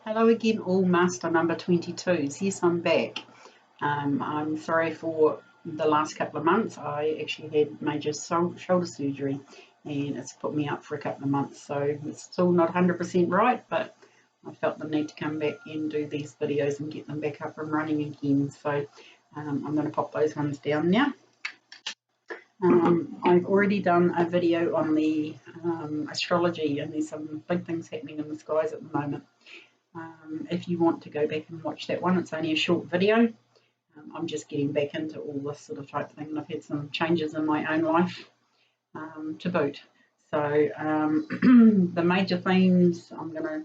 Hello again, all master number 22s. Yes, I'm back. I'm sorry for the last couple of months. I actually had major shoulder surgery and it's put me up for a couple of months. So it's still not 100% right, but I felt the need to come back and do these videos and get them back up and running again. So I'm going to pop those ones down now. I've already done a video on the astrology, and there's some big things happening in the skies at the moment. If you want to go back and watch that one, it's only a short video. I'm just getting back into all this sort of type thing, and I've had some changes in my own life to boot. So the major themes, I'm going to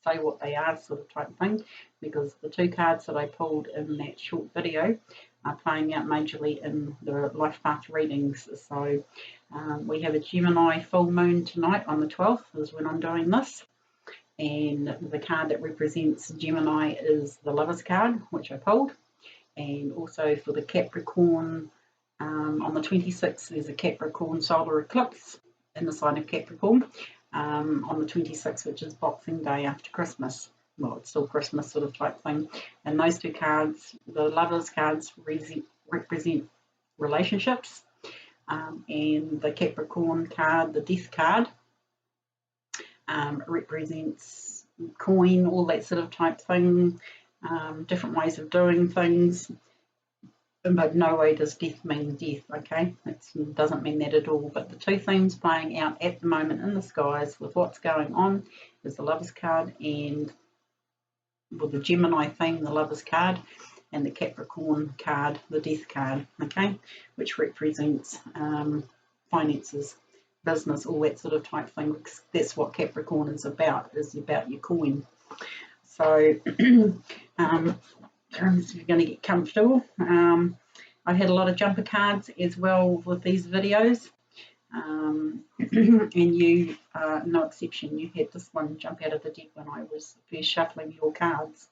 say what they are, sort of type thing, because the two cards that I pulled in that short video are playing out majorly in the life path readings. So we have a Gemini full moon tonight on the 12th is when I'm doing this. And the card that represents Gemini is the Lovers card, which I pulled. And also for the Capricorn, on the 26th, there's a Capricorn solar eclipse in the sign of Capricorn on the 26th, which is Boxing Day after Christmas. Well, it's still Christmas sort of type thing. And those two cards, the Lovers cards, represent relationships. And the Capricorn card, the Death card, represents coin, all that sort of type thing, different ways of doing things, but no way does death mean death, okay? It doesn't mean that at all, but the two themes playing out at the moment in the skies with what's going on is the Lovers card, and with the Gemini theme, the Lovers card, and the Capricorn card, the Death card, okay, which represents finances, business, all that sort of type thing, because that's what Capricorn is about your coin. So I'm going to get comfortable. I had a lot of jumper cards as well with these videos, and you no exception. You had this one jump out of the deck when I was first shuffling your cards.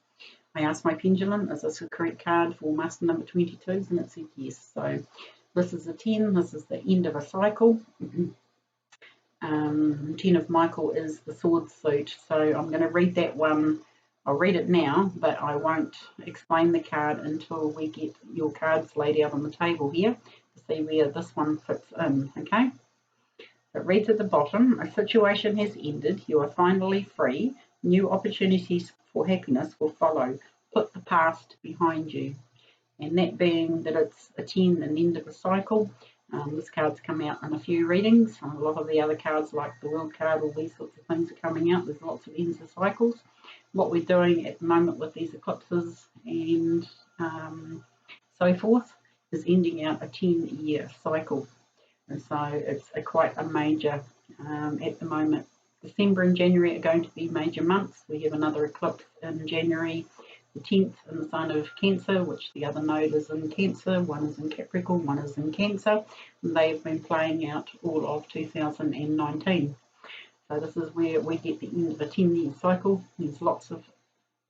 I asked my pendulum, is this the correct card for master number 22s, and it said yes. So this is a 10, this is the end of a cycle. 10 of Michael is the sword suit, so I'm going to read that one. I'll read it now, but I won't explain the card until we get your cards laid out on the table here to see where this one fits in, okay? So it reads at the bottom, a situation has ended, you are finally free, new opportunities for happiness will follow, put the past behind you. And that being that it's a 10, an end of a cycle. This card's come out in a few readings. A lot of the other cards, like the World card, all these sorts of things are coming out. There's lots of ends of cycles. What we're doing at the moment with these eclipses and so forth is ending out a 10-year cycle. And so it's quite a major, at the moment, December and January are going to be major months. We have another eclipse in January the 10th in the sign of Cancer, which the other node is in Cancer, one is in Capricorn, one is in Cancer. And they have been playing out all of 2019. So this is where we get the end of a 10-year cycle. There's lots of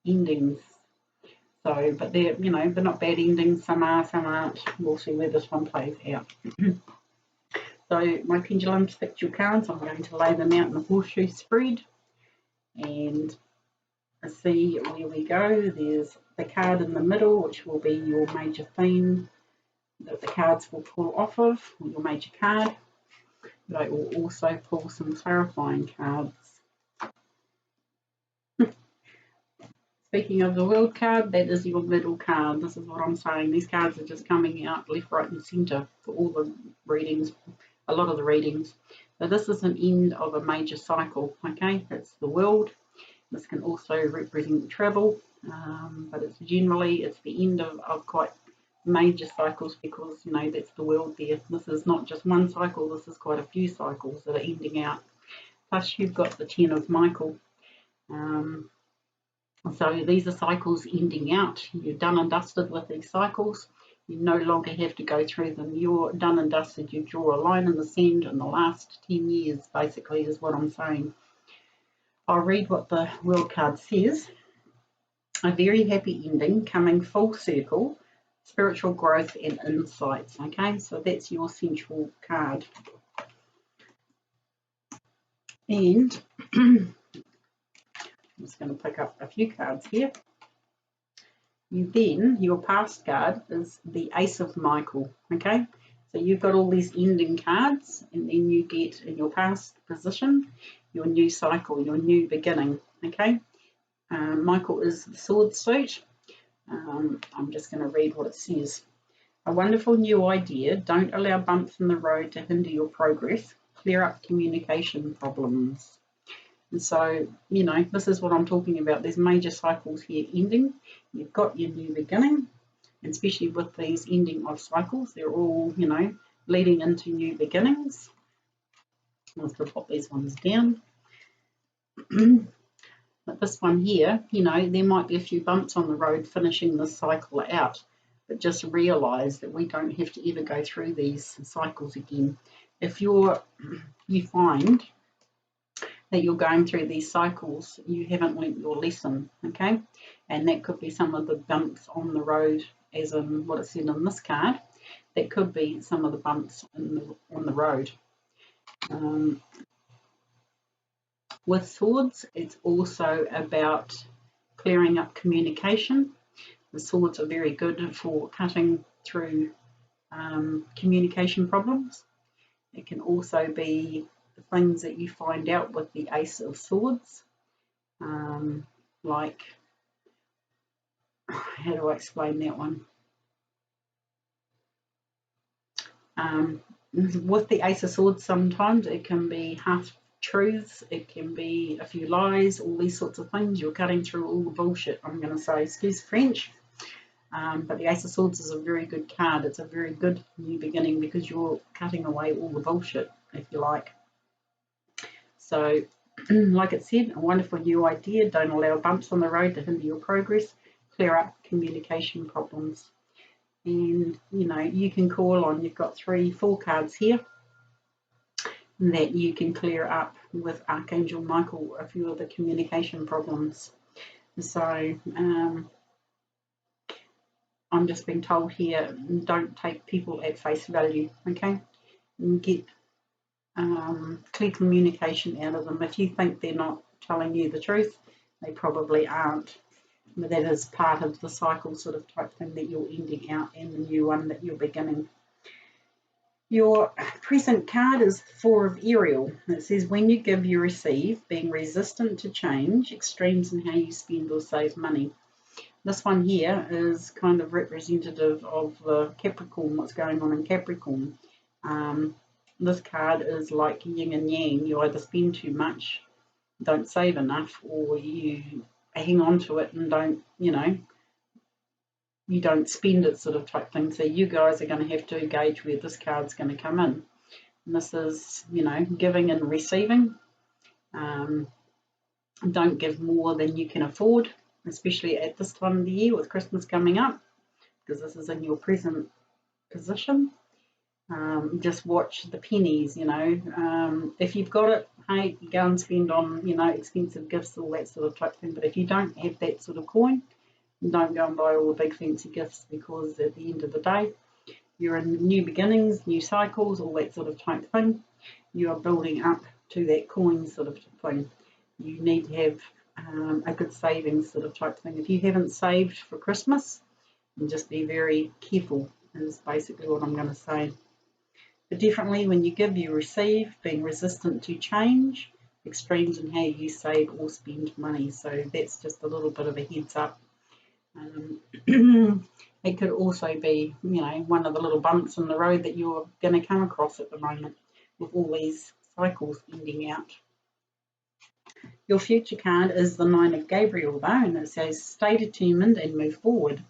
endings. So, but they're, they're not bad endings. Some are, some aren't. We'll see where this one plays out. So my pendulum's picked your cards. I'm going to lay them out in the horseshoe spread and see where we go. There's the card in the middle, which will be your major theme that the cards will pull off of, your major card. But I will also pull some clarifying cards. Speaking of the World card, that is your middle card. This is what I'm saying. These cards are just coming out left, right and centre for all the readings, a lot of the readings. So this is an end of a major cycle, okay? It's the World. This can also represent travel, but it's the end of quite major cycles, because that's the World there. This is not just one cycle, this is quite a few cycles that are ending out. Plus you've got the 10 of Michael. So these are cycles ending out. You're done and dusted with these cycles. You no longer have to go through them. You're done and dusted. You draw a line in the sand in the last 10 years, basically, is what I'm saying. I'll read what the World card says. A very happy ending, coming full circle, spiritual growth and insights. Okay, so that's your central card. And I'm just going to pick up a few cards here. Then your past card is the Ace of Michael, okay? So you've got all these ending cards, and then you get in your past position your new cycle, your new beginning, okay? Michael is the sword suit. I'm just going to read what it says. A wonderful new idea. Don't allow bumps in the road to hinder your progress. Clear up communication problems. And so, you know, this is what I'm talking about. There's major cycles here ending. You've got your new beginning, and especially with these ending of cycles, they're all, you know, leading into new beginnings. I'll just pop these ones down. But this one here, you know, there might be a few bumps on the road finishing this cycle out, but just realise that we don't have to ever go through these cycles again. If you find that you're going through these cycles, you haven't learnt your lesson, okay? And that could be some of the bumps on the road, as in what it said in this card. That could be some of the bumps on the road. With swords, it's also about clearing up communication. The swords are very good for cutting through communication problems. It can also be the things that you find out with the Ace of Swords, like, how do I explain that one? With the Ace of Swords, sometimes it can be half truths, it can be a few lies, all these sorts of things. You're cutting through all the bullshit, I'm going to say, excuse French. But the Ace of Swords is a very good card. It's a very good new beginning because you're cutting away all the bullshit, if you like. So, like it said, a wonderful new idea. Don't allow bumps on the road to hinder your progress. Clear up communication problems. And, you know, you can call on, you've got 3, 4 cards here that you can clear up with Archangel Michael, a few of the communication problems. So, I'm just being told here, don't take people at face value, okay? And get clear communication out of them. If you think they're not telling you the truth, they probably aren't. But that is part of the cycle sort of type thing that you're ending out and the new one that you're beginning. Your present card is 4 of Ariel. It says, when you give, you receive, being resistant to change, extremes in how you spend or save money. This one here is kind of representative of the Capricorn, what's going on in Capricorn. This card is like yin and yang. You either spend too much, don't save enough, or you hang on to it and don't, you know, you don't spend it sort of type thing. So you guys are going to have to gauge where this card's going to come in. And this is, you know, giving and receiving. Don't give more than you can afford, especially at this time of the year with Christmas coming up, because this is in your present position. Just watch the pennies, you know. If you've got it, hey, go and spend on, you know, expensive gifts, all that sort of type thing. But if you don't have that sort of coin, don't go and buy all the big fancy gifts, because at the end of the day, you're in new beginnings, new cycles, all that sort of type thing. You are building up to that coin sort of thing. You need to have a good savings sort of type thing. If you haven't saved for Christmas, then just be very careful, is basically what I'm going to say. But definitely when you give, you receive, being resistant to change, extremes in how you save or spend money. So that's just a little bit of a heads up. It could also be, you know, one of the little bumps in the road that you're going to come across at the moment with all these cycles ending out. Your future card is the 9 of Gabriel though, and it says, stay determined and move forward.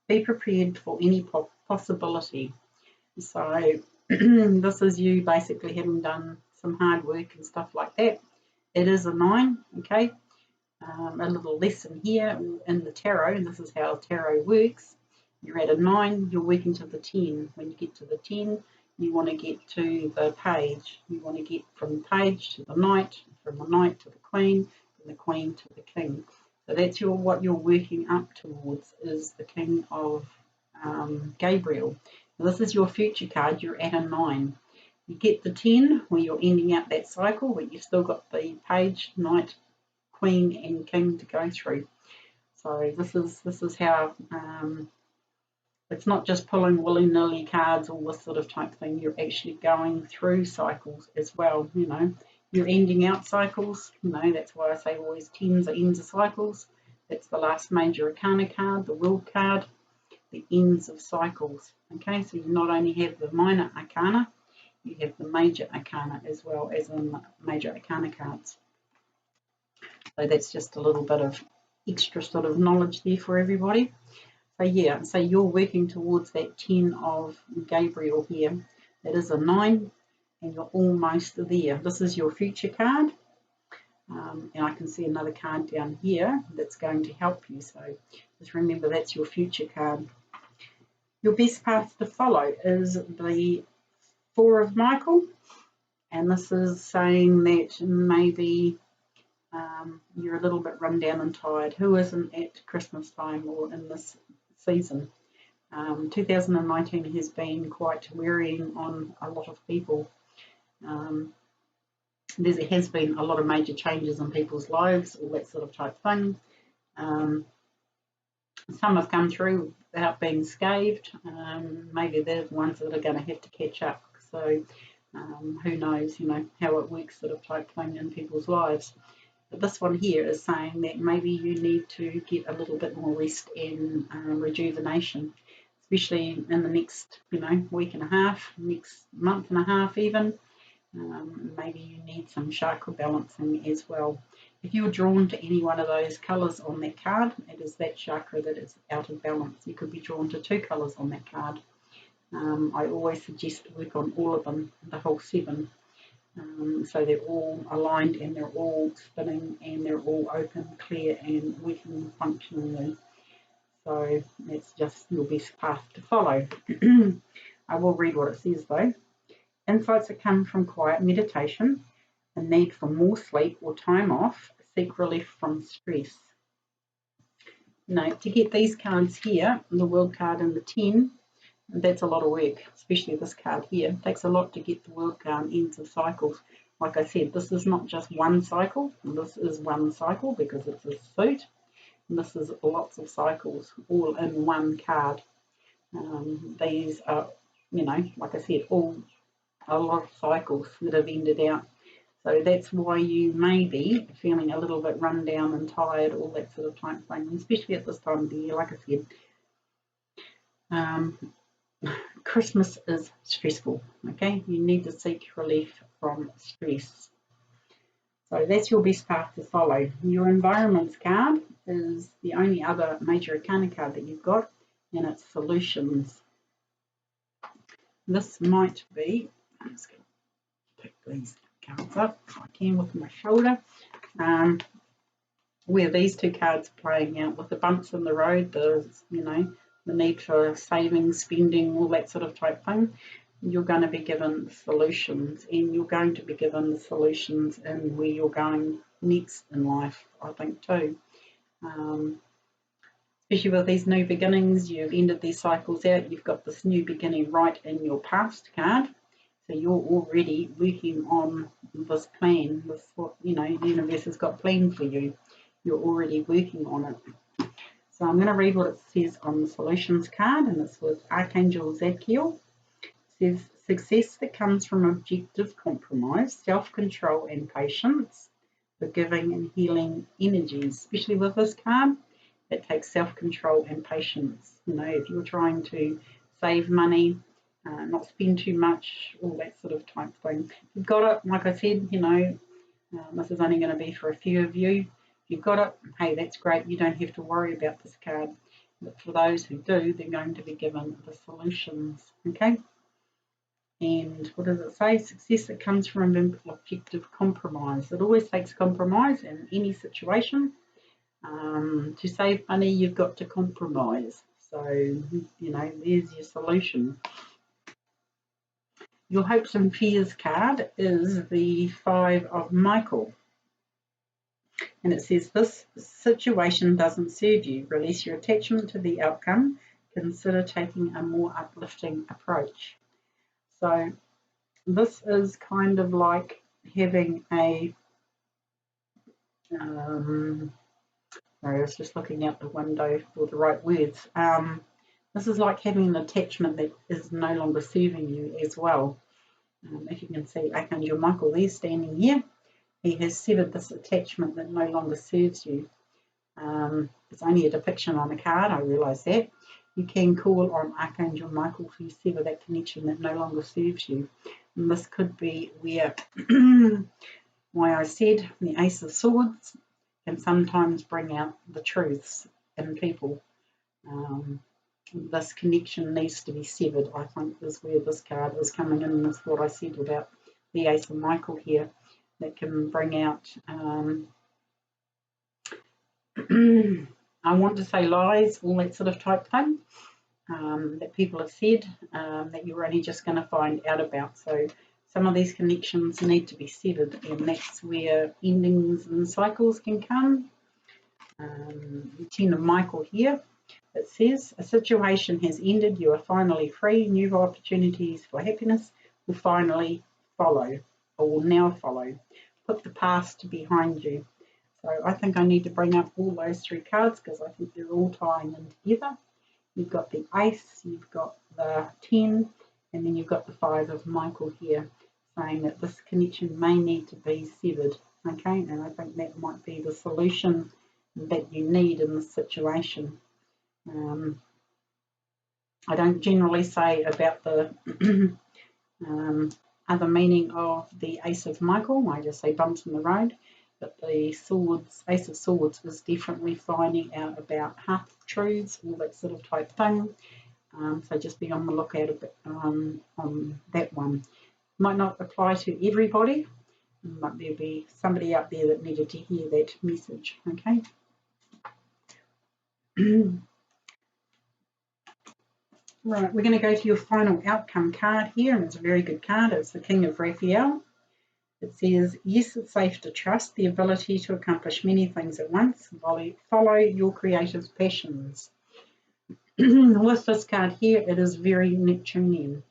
Be prepared for any possibility. So this is you basically having done some hard work and stuff like that. It is a 9, okay? A little lesson here in the tarot, and this is how tarot works. You're at a 9, you're working to the 10. When you get to the 10, you want to get to the page. You want to get from the page to the knight, from the knight to the queen, from the queen to the king. So that's what you're working up towards, is the King of Gabriel. Now this is your future card. You're at a 9. You get the 10 where you're ending out that cycle, but you've still got the page, knight, Queen and King to go through. So this is how it's not just pulling willy-nilly cards, all this sort of type thing. You're actually going through cycles as well, you know. You're ending out cycles, you know, that's why I say always tens are ends of cycles. That's the last major arcana card, the world card, the ends of cycles. Okay, so you not only have the minor arcana, you have the major arcana as well as in the major arcana cards. So that's just a little bit of extra sort of knowledge there for everybody. So yeah, so you're working towards that 10 of Gabriel here. That is a 9, and you're almost there. This is your future card. And I can see another card down here that's going to help you. So just remember that's your future card. Your best path to follow is the 4 of Michael. And this is saying that maybe you're a little bit run down and tired. Who isn't at Christmas time or in this season? 2019 has been quite wearying on a lot of people. There has been a lot of major changes in people's lives, all that sort of type thing. Some have come through without being scathed. Maybe they're the ones that are going to have to catch up. So who knows, you know, how it works sort of type thing in people's lives. But this one here is saying that maybe you need to get a little bit more rest and rejuvenation, especially in the next, you know, week and a half, next month and a half even. Maybe you need some chakra balancing as well. If you're drawn to any one of those colours on that card, it is that chakra that is out of balance. You could be drawn to 2 colours on that card. I always suggest to work on all of them, the whole 7. So they're all aligned and they're all spinning and they're all open, clear and working functionally. So that's just your best path to follow. I will read what it says though. Insights that come from quiet meditation, a need for more sleep or time off, seek relief from stress. Now, to get these cards here, the World card and the 10, that's a lot of work, especially this card here. It takes a lot to get the World card ends of cycles. Like I said, this is not just one cycle. This is one cycle because it's a suit. And this is lots of cycles all in one card. These are, you know, like I said, all a lot of cycles that have ended out. So that's why you may be feeling a little bit run down and tired, all that sort of type thing, especially at this time of the year. Like I said, Christmas is stressful, okay? You need to seek relief from stress. So that's your best path to follow. Your environments card is the only other major arcana card that you've got, and it's solutions. This might be, I'm just going to pick these cards up if I can with my shoulder, where these 2 cards are playing out with the bumps in the road, the, you know, the need for saving, spending, all that sort of type thing. You're going to be given solutions, and you're going to be given the solutions in where you're going next in life, I think too. Especially with these new beginnings, you've ended these cycles out, you've got this new beginning right in your past card. So you're already working on this plan, this what, you know, the universe has got planned for you. You're already working on it. So I'm going to read what it says on the solutions card, and it's with Archangel Zadkiel. It says, success that comes from objective compromise, self-control and patience, forgiving and healing energies. Especially with this card, it takes self-control and patience. You know, if you're trying to save money, not spend too much, all that sort of type thing. If you've got it, like I said, you know, this is only going to be for a few of you. If you've got it, hey, that's great. You don't have to worry about this card. But for those who do, they're going to be given the solutions, okay? And what does it say? Success that comes from objective compromise. It always takes compromise in any situation. To save money, you've got to compromise. So, you know, there's your solution. Your hopes and fears card is the 5 of Michael. And it says, this situation doesn't serve you. Release your attachment to the outcome. Consider taking a more uplifting approach. So this is kind of like having a Sorry, I was just looking out the window for the right words. This is like having an attachment that is no longer serving you as well. If you can see Archangel Michael there standing here, he has severed this attachment that no longer serves you. It's only a depiction on a card, I realise that. You can call on Archangel Michael to sever that connection that no longer serves you. And this could be where, why I said the Ace of Swords can sometimes bring out the truths in people. This connection needs to be severed, I think, is where this card is coming in. That's what I said about the Ace of Michael here, that can bring out I want to say lies, all that sort of type thing that people have said that you're only just going to find out about. So some of these connections need to be severed, and that's where endings and cycles can come. The Ten of Michael here, it says, a situation has ended, you are finally free, new opportunities for happiness will finally follow, or will now follow. Put the past behind you. So I think I need to bring up all those three cards because I think they're all tying in together. You've got the Ace, you've got the 10, and then you've got the 5 of Michael here, saying that this connection may need to be severed. Okay, and I think that might be the solution that you need in this situation. I don't generally say about the other meaning of the Ace of Michael, I just say bumps in the road, but the Swords, Ace of Swords is definitely finding out about half-truths, all that sort of type thing. So just be on the lookout a bit, on that one. Might not apply to everybody, but there'll be somebody out there that needed to hear that message, okay? Right, we're going to go to your final outcome card here, and it's a very good card. It's the King of Raphael. It says, yes, it's safe to trust the ability to accomplish many things at once. Follow your creative passions. With this card here, it is very Neptunian.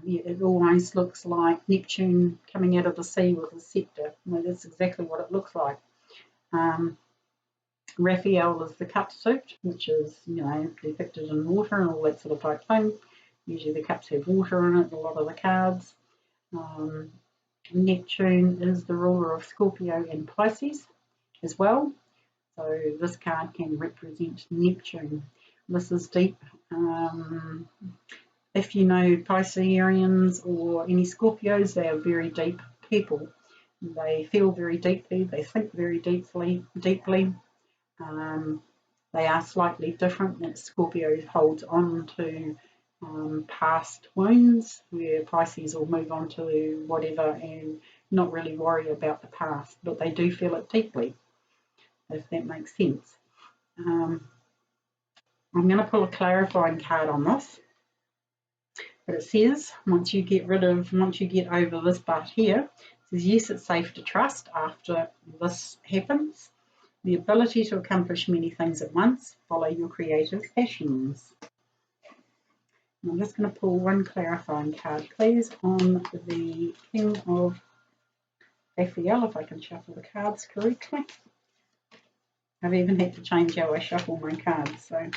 It almost looks like Neptune coming out of the sea with a scepter. Well, that's exactly what it looks like. Raphael is the cup suit, which is, depicted in water and all that sort of type thing. Usually the cups have water in it, a lot of the cards. Neptune is the ruler of Scorpio and Pisces as well. So this card can represent Neptune. This is deep. If you know Pisceans or any Scorpios, they are very deep people. They feel very deeply, they think very deeply. They are slightly different. That Scorpio holds on to past wounds, where Pisces will move on to whatever and not really worry about the past, but they do feel it deeply, if that makes sense. I'm going to pull a clarifying card on this, but it says once you get over this part here, it says yes, it's safe to trust after this happens. The ability to accomplish many things at once. Follow your creative passions. I'm just going to pull one clarifying card, please, on the King of Raphael, if I can shuffle the cards correctly. I've even had to change how I shuffle my cards, so.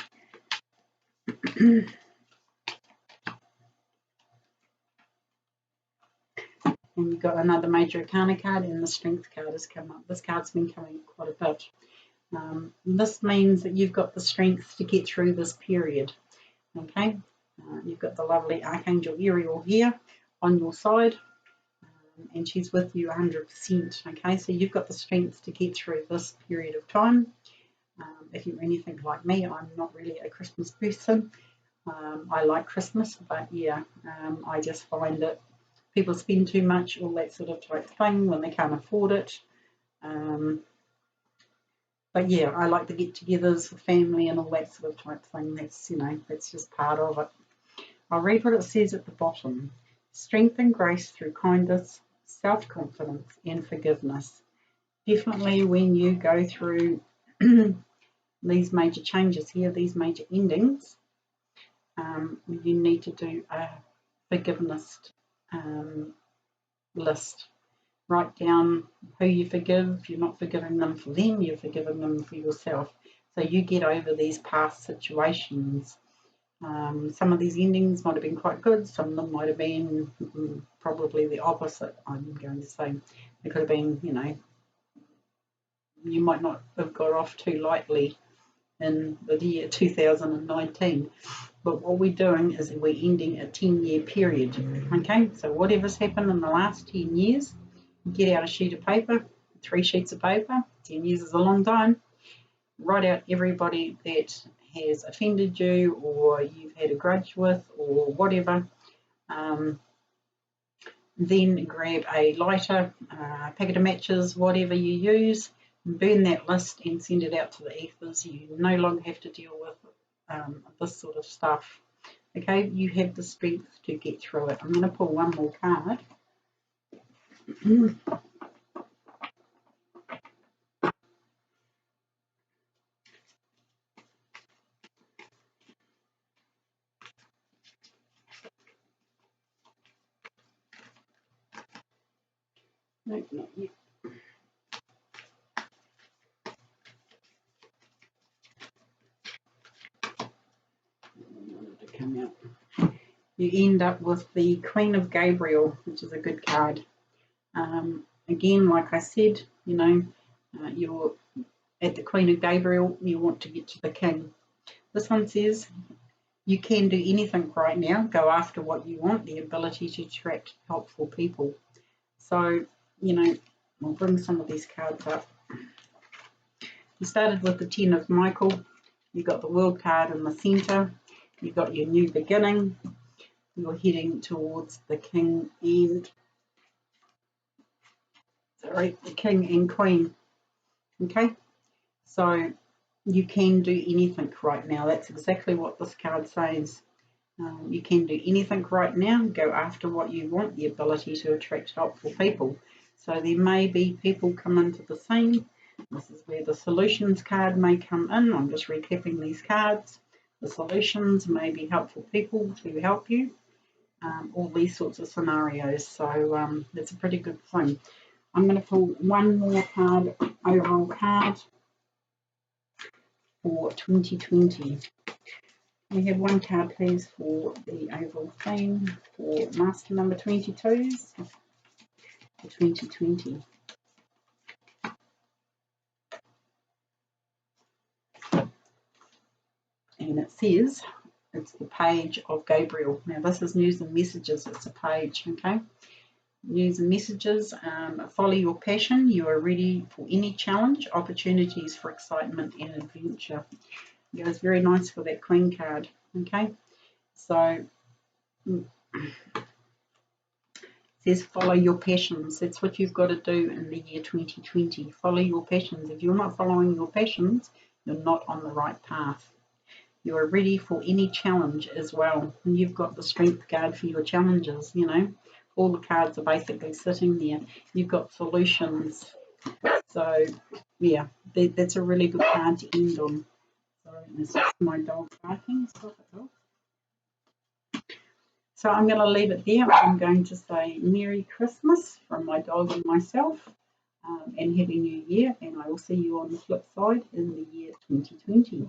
And you've got another Major Arcana card, and the Strength card has come up. This card's been coming quite a bit. This means that you've got the strength to get through this period, okay? You've got the lovely Archangel Ariel here on your side, and she's with you 100%, okay? So you've got the strength to get through this period of time. If you're anything like me, I'm not really a Christmas person. I like Christmas, but yeah, I just find that people spend too much, all that sort of type thing, when they can't afford it. But yeah, I like the get-togethers with family and all that sort of type thing. That's, that's just part of it. I'll read what it says at the bottom. Strength and grace through kindness, self-confidence and forgiveness. Definitely when you go through these major changes here, these major endings, you need to do a forgiveness list. Write down who you forgive. You're not forgiving them for them, you're forgiving them for yourself. So you get over these past situations. Some of these endings might have been quite good, some of them might have been probably the opposite, I'm going to say. It could have been, you might not have got off too lightly in the year 2019. But what we're doing is we're ending a 10-year period. Okay, so whatever's happened in the last 10 years, get out a sheet of paper, 3 sheets of paper, 10 years is a long time, write out everybody that has offended you or you've had a grudge with or whatever. Then grab a lighter, a packet of matches, whatever you use, burn that list and send it out to the ethers. You no longer have to deal with this sort of stuff. Okay, you have the strength to get through it. I'm going to pull one more card. No, not yet. To come out. You end up with the Queen of Gabriel, which is a good card. Again, like I said, you're at the Queen of Gabriel, you want to get to the King. This one says, you can do anything right now, go after what you want, the ability to attract helpful people. So, we'll bring some of these cards up. You started with the 10 of Michael, you got the World card in the centre, you got your new beginning, you're heading towards the King and the King and Queen. Okay, so you can do anything right now. That's exactly what this card says. You can do anything right now, go after what you want, the ability to attract helpful people. So there may be people come into the scene. This is where the solutions card may come in. I'm just recapping these cards. The solutions may be helpful people to help you, all these sorts of scenarios. So that's a pretty good thing. I'm going to pull one more card, overall card for 2020. We have one card, please, for the overall theme for master number 22s for 2020. And it says, it's the page of Gabriel. Now this is news and messages, it's a page, okay? News and messages, follow your passion. You are ready for any challenge, opportunities for excitement and adventure. It goes very nice for that Queen card, okay? So it says follow your passions. That's what you've got to do in the year 2020. Follow your passions. If you're not following your passions, you're not on the right path. You are ready for any challenge as well. And you've got the strength card for your challenges, All the cards are basically sitting there. You've got solutions. So, yeah, that's a really good card to end on. Sorry, this is my dog barking. Stop it, dog. So I'm going to leave it there. I'm going to say Merry Christmas from my dog and myself, and Happy New Year. And I will see you on the flip side in the year 2020.